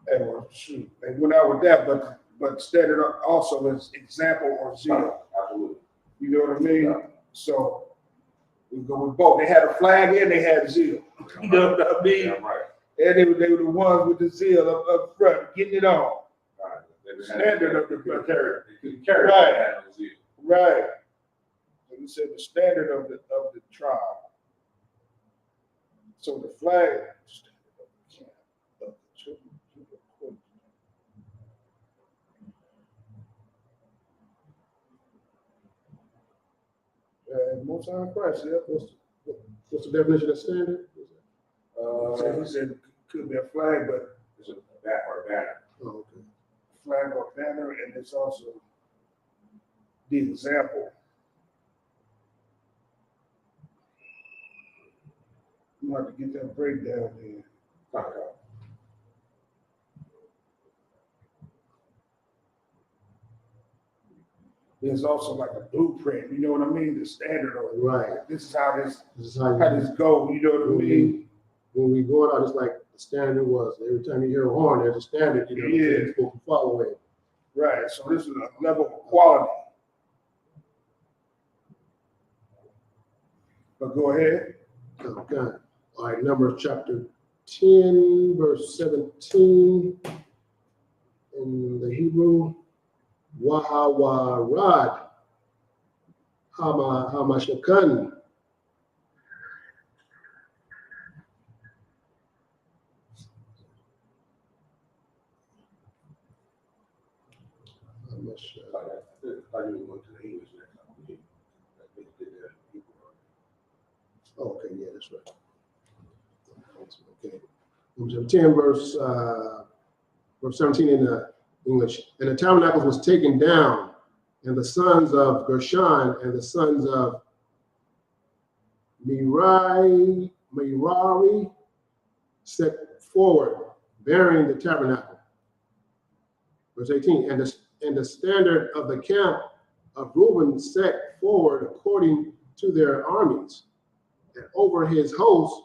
And well, shoot, they went out with that, but standard also is example or zeal. Absolutely. You know what I mean? Yeah. So we go with both. They had a flag and they had zeal. You know what I mean? Yeah, right. And they were the ones with the zeal up front, getting it on. Right. Standard of the military. They couldn't carry Right. that as you. Right. So we said the standard of the tribe. So the flag. Most High Christ, yeah. What's the definition of standard? So he said it could be a flag, but It's a banner. Oh, okay. flag or banner, and it's also the example. You have to get that breakdown there. Okay. There's also like a blueprint, you know what I mean? The standard of it. Right. This is how This is how this go, you know what I mean? when we go out, it's like the standard was. Every time you hear a horn, there's a standard, you know, Yeah. you're supposed to follow it. Right, so this is a level of quality. But go ahead. Okay. All right, Numbers chapter 10, verse 17 in the Hebrew. Wahawarad Hamashakan. I knew we went to the English next time. We did that in Hebrew. Oh, okay, yeah, that's right. Okay. Numbers 10, verse 17 in the English. And the tabernacle was taken down, and the sons of Gershon and the sons of Merari set forward, bearing the tabernacle. Verse 18, and the standard of the camp of Reuben set forward according to their armies. And over his host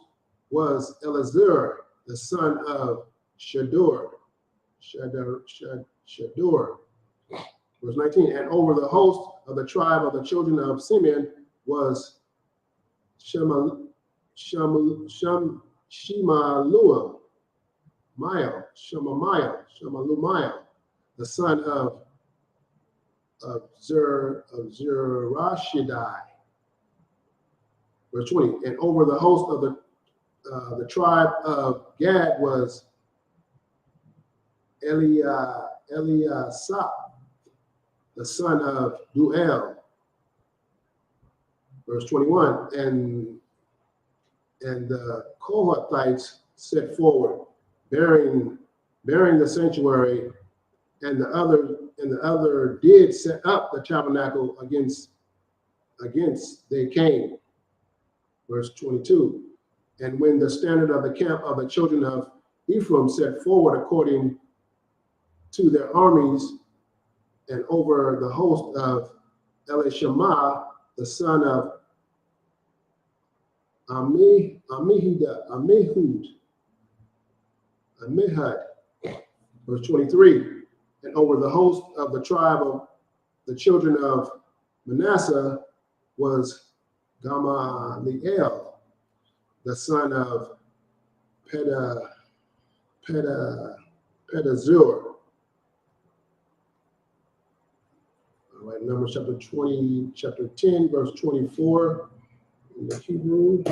was Elazar, the son of Shadur. Verse 19, and over the host of the tribe of the children of Simeon was Shemalua, the son of Zerashidai. Verse 20. And over the host of the tribe of Gad was Eliasaph, the son of Duel. Verse 21. And the Kohathites set forward, bearing the sanctuary, and the other did set up the tabernacle against they came. Verse 22. And when the standard of the camp of the children of Ephraim set forward according to their armies, and over the host of Elishama, the son of Amihud. Verse 23. And over the host of the tribe of the children of Manasseh was Gamaliel, the son of Pedazur. All right, Numbers chapter 10, verse 24 in the Hebrew.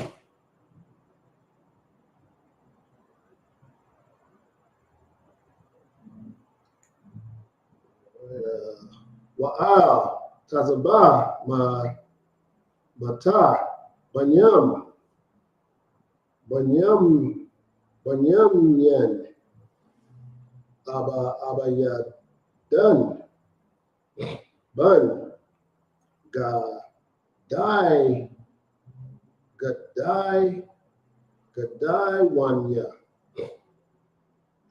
Wa'al Tazabah Mata Banyamyan Abayadan Ban Gadai Wanya.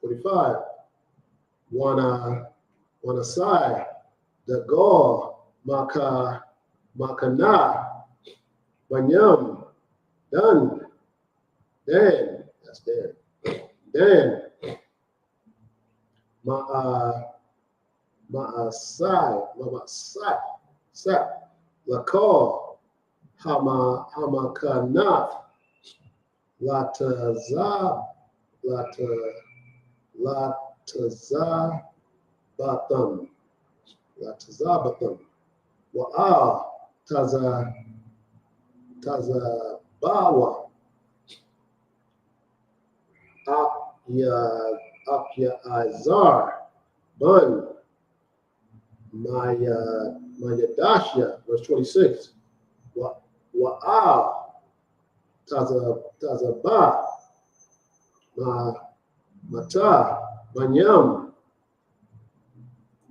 45. Wanasai Dagor Makana Banyam Dan. That's Dan. Dan Ma'asai Lakor Hamakanath Latazabatham Wa'al Tazabawa Akya Azar Bun Mayadashya. Verse 26. Wa'al Tazaba Mata Banyam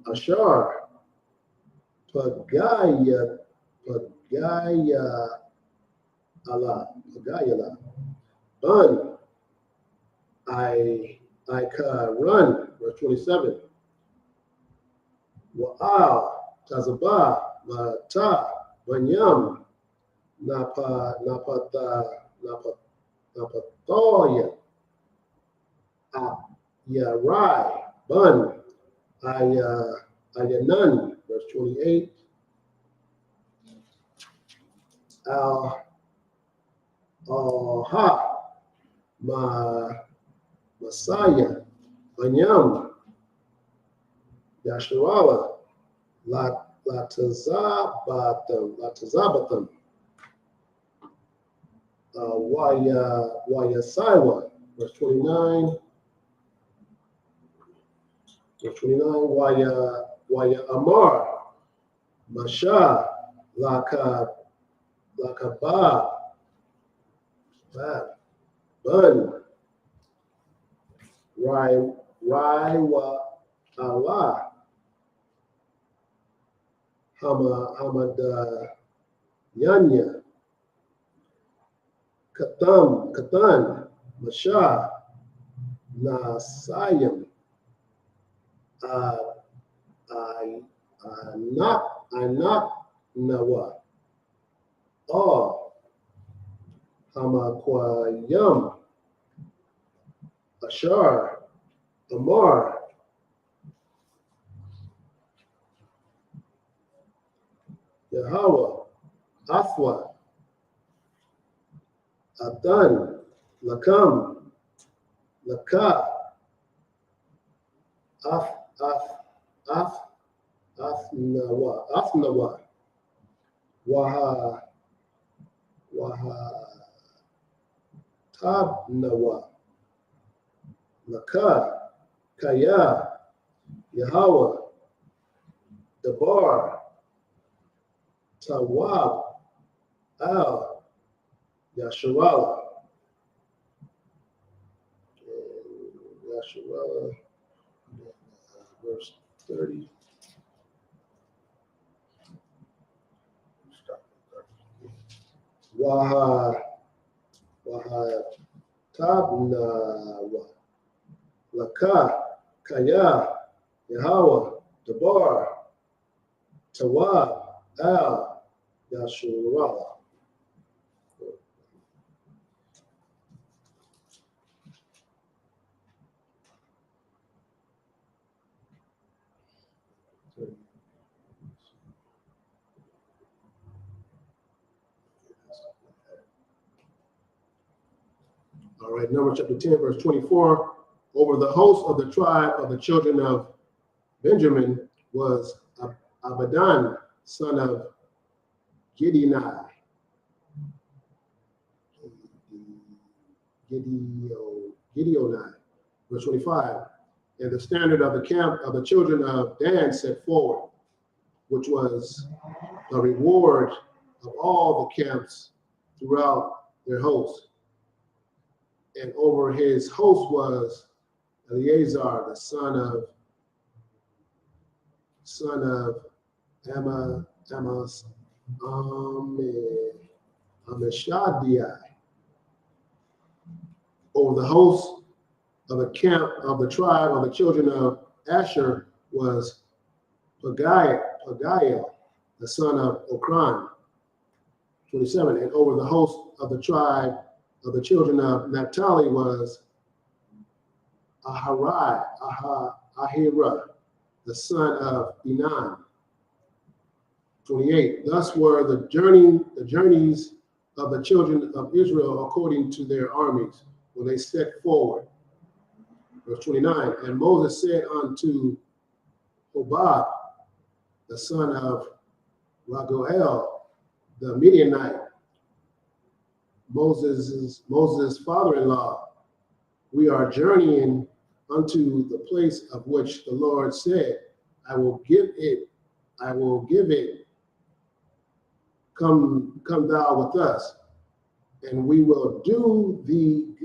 Ashar Pagaya Pagayala Bun I run. Verse 27. Wa'al Tazaba Mata Banyam Napatoya Yarai Bun Ayanan. Verse 28. Al-Ha Messiah Banyam Yasharala Latazabatham Waya Saiwa. Verse 29. Waya Amar Masha Lakabab Bun Raiwa Allah Hamadanyanya Katan Masha Nasayam Anak Nawa Hamakwayam Ashar Amar Yahweh Athwa Atan Lakam Laka Athnawa, Tabnawa, Laka, Kaya, Yahweh, Dabar, Tawab, Al, Yasharala, Yasharala, verse 30. Waha Tabnawa, Laka, Kaya, Yahweh, Dabar, Tawab, Al, Yasharala. All right, Numbers chapter 10, verse 24. Over the host of the tribe of the children of Benjamin was Abidan, son of Gideoni. Gideoni, verse 25. And the standard of the camp of the children of Dan set forward, which was the reward of all the camps throughout their host. And over his host was Eleazar, the son of Amishadiah. Over the host of the camp of the tribe of the children of Asher was Pagiel, the son of Okran. 27. And over the host of the tribe of the children of Naphtali was Ahira, the son of Enan. 28. Thus were the journeys of the children of Israel according to their armies when they set forward. Verse 29. And Moses said unto Hobab, the son of Raguel, the Midianite, Moses' father-in-law, we are journeying unto the place of which the Lord said, I will give it. Come thou with us, and we will do thee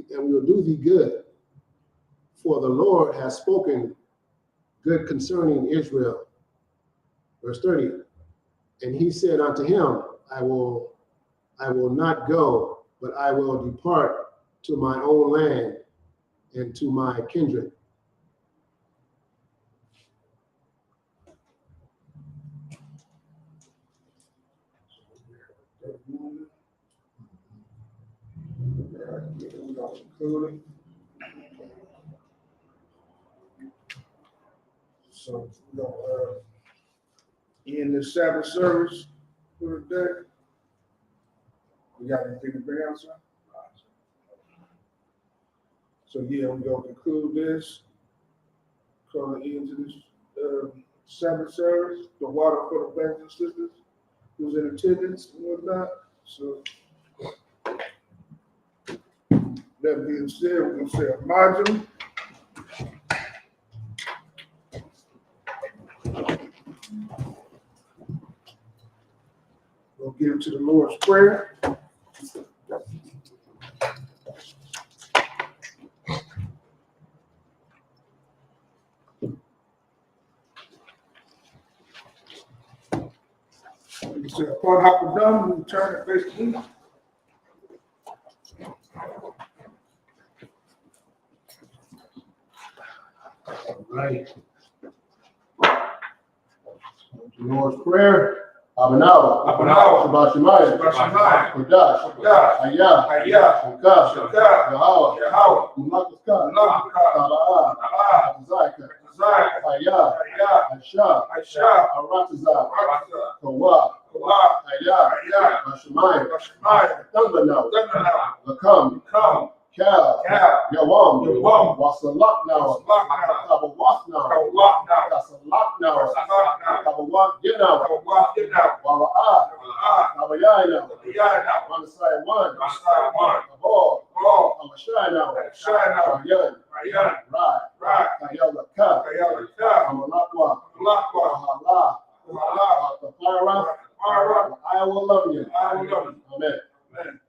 good. For the Lord has spoken good concerning Israel. Verse 30. And he said unto him, I will not go, but I will depart to my own land and to my kindred. So we're gonna end the Sabbath service for the day. We got anything to bring out, sir? So yeah, we're gonna conclude this. Call the end to this Sabbath service. The water for the brothers and sisters who's in attendance and whatnot. So that being said, we're gonna say a module. We'll get into the Lord's Prayer. You say upon hop done, we turn it face to east. All right. The Lord's Prayer. Abanawa. Shabbat Shemayim. Kodash. Hayah. Shukah. Yahweh. Mulakah. Tala'ah. Zayka. Hayah. Aisha. Aratazah. Kawah. Hayah. Shemayim. Thundanawa. Lakam. Cal. Yawam. Wasalak now. Kabawath now. Kasalak now. walk, get out. Walk it out. Wawa, Abayana, Manasai one, Abor, Amashana, Yan, Right, Kayala Ka, Amalakwa, Mahala, Papara, I will love you. Amen.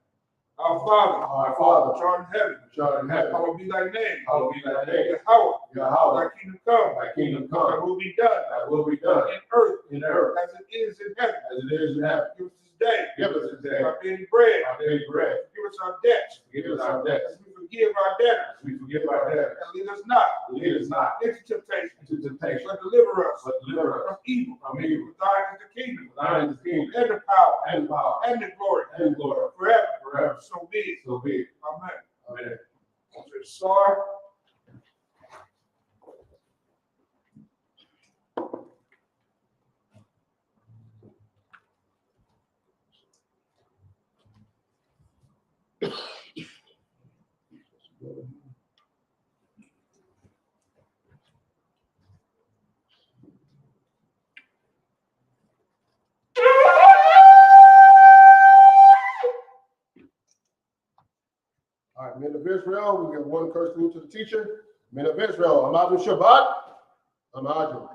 Our Father, which art in heaven, hallowed be thy name. Yahweh, thy kingdom come, thy will be done in earth as it is in heaven. Give us this day our daily bread. Give us our debts as we forgive our debtors. And lead us not into temptation, but deliver us from evil. For thine is the kingdom, and the power, and the glory, forever. So be it. Amen. Sorry. All right, men of Israel, we give one curse to the teacher. Men of Israel, Amadu Shabbat, Amadu.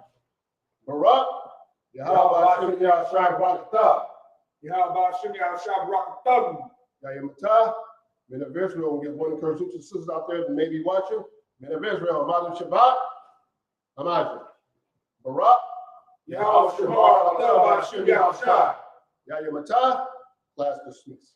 Barak, Yahweh Hashem Yahshua Barakatah. Yahweh Hashem Yahshua Barakatah. Yahimata, men of Israel, we give one curse to the sisters out there that may be watching. Men of Israel, Amadu Shabbat, Amadu. Barak, Yahweh Hashem Yahshua. Yahimata, class dismissed.